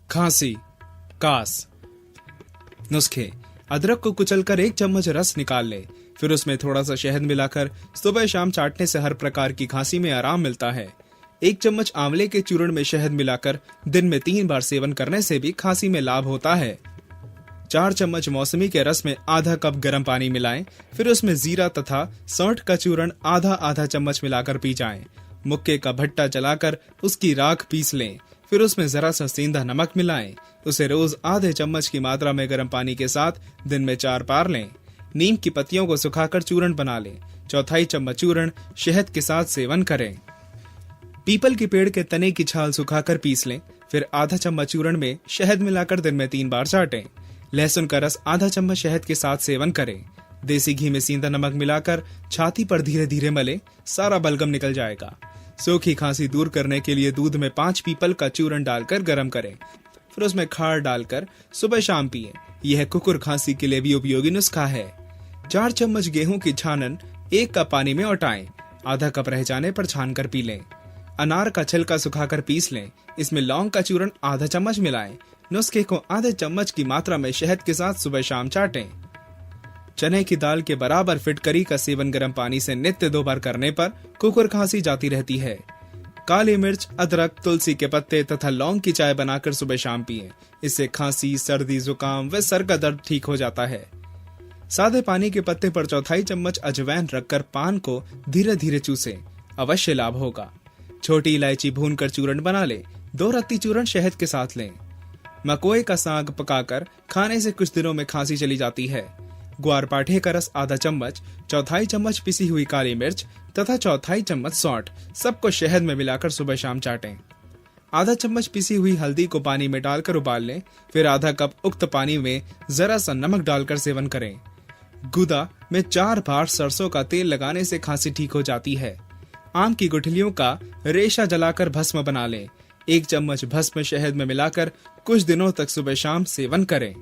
खांसी, कास। नुस्खे: अदरक को कुचलकर 1 चम्मच रस निकाल ले, फिर उसमें थोड़ा सा शहद मिलाकर सुबह शाम चाटने से हर प्रकार की खांसी में आराम मिलता है। 1 चम्मच आंवले के चूर्ण में शहद मिलाकर दिन में 3 बार सेवन करने से भी खांसी में लाभ होता है। 4 चम्मच मौसमी के रस में आधा कप गर्म पानी मिलाएं, फिर उसमें जीरा तथा सौंठ का चूर्ण आधा चम्मच मिलाकर पी जाएं। मुक्के का भट्टा जलाकर उसकी राख पीस लें, फिर उसमें जरा सा सेंधा नमक मिलाएं। उसे रोज आधे चम्मच की मात्रा में गर्म पानी के साथ दिन में 4 बार लें। नीम की पत्तियों को सुखाकर चूर्ण बना लें। 1/4 चम्मच चूर्ण शहद के साथ सेवन करें। पीपल के पेड़ के तने की छाल सुखाकर पीस लें, फिर आधा चम्मच चूर्ण में शहद मिलाकर दिन में 3 बार चाटें। लहसुन का रस आधा चम्मच शहद के साथ सेवन करें। देसी घी में सींधा नमक मिलाकर छाती पर धीरे धीरे मले, सारा बलगम निकल जाएगा। सूखी खांसी दूर करने के लिए दूध में 5 पीपल का चूर्ण डालकर गर्म करें, फिर उसमें खार डालकर सुबह शाम पिएं। यह कुकुर खांसी के लिए भी उपयोगी नुस्खा है। 4 चम्मच गेहूं की छानन 1 कप पानी में औटाएं, आधा कप रह जाने पर छान कर पी लें। अनार का छिलका सुखाकर पीस लें, इसमें लौंग का चूर्ण आधा चम्मच मिलाएं। नुस्खे को आधे चम्मच की मात्रा में शहद के साथ सुबह शाम चाटें। चने की दाल के बराबर फिटकरी का सेवन गर्म पानी से नित्य 2 बार करने पर कुकुर खांसी जाती रहती है। काली मिर्च, अदरक, तुलसी के पत्ते तथा लौंग की चाय बनाकर सुबह शाम पिएं। इससे खांसी, सर्दी, जुकाम व सर का दर्द ठीक हो जाता है। सादे पानी के पत्ते पर 1/4 चम्मच अजवाइन रखकर पान को धीरे धीरे चूसें, अवश्य लाभ होगा। छोटी इलायची भूनकर चूर्ण बना लें, 2 रत्ती चूर्ण शहद के साथ लें। मकोए का साग पकाकर खाने से कुछ दिनों में खांसी चली जाती है। ग्वारपाठे का रस आधा चम्मच, 1/4 चम्मच पिसी हुई काली मिर्च तथा 1/4 चम्मच सौंठ, सबको शहद में मिलाकर सुबह शाम चाटें। आधा चम्मच पिसी हुई हल्दी को पानी में डालकर उबाल लें, फिर आधा कप उक्त पानी में जरा सा नमक डालकर सेवन करें। गुदा में 4 बार सरसों का तेल लगाने से खांसी ठीक हो जाती है। आम की गुठलियों का रेशा जलाकर भस्म बना लें, 1 चम्मच भस्म शहद में मिलाकर कुछ दिनों तक सुबह शाम सेवन करें।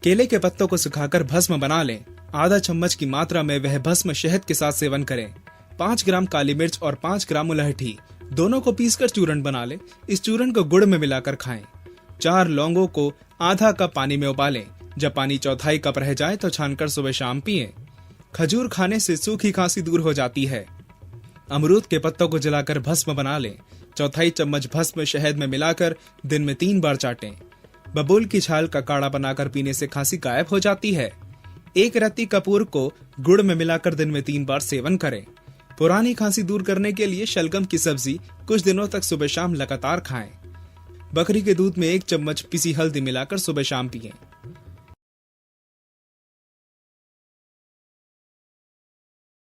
केले के पत्तों को सुखाकर भस्म बना लें, आधा चम्मच की मात्रा में वह भस्म शहद के साथ सेवन करें। 5 ग्राम काली मिर्च और 5 ग्राम मुलहठी दोनों को पीसकर चूर्ण बना लें, इस चूर्ण को गुड़ में मिलाकर खाएं। 4 लौंगों को आधा कप पानी में उबालें, जब पानी 1/4 कप रह जाए तो छानकर सुबह शाम पिएं। खजूर खाने से सूखी खांसी दूर हो जाती है। अमरूद के पत्तों को जलाकर भस्म बना लें, 1/4 चम्मच भस्म शहद में मिलाकर दिन में 3 बार चाटें। बबूल की छाल का काढ़ा बनाकर पीने से खांसी गायब हो जाती है। 1 रत्ती कपूर को गुड़ में मिलाकर दिन में 3 बार सेवन करें। पुरानी खांसी दूर करने के लिए शलगम की सब्जी कुछ दिनों तक सुबह शाम लगातार खाएं। बकरी के दूध में 1 चम्मच पिसी हल्दी मिलाकर सुबह शाम पिएं।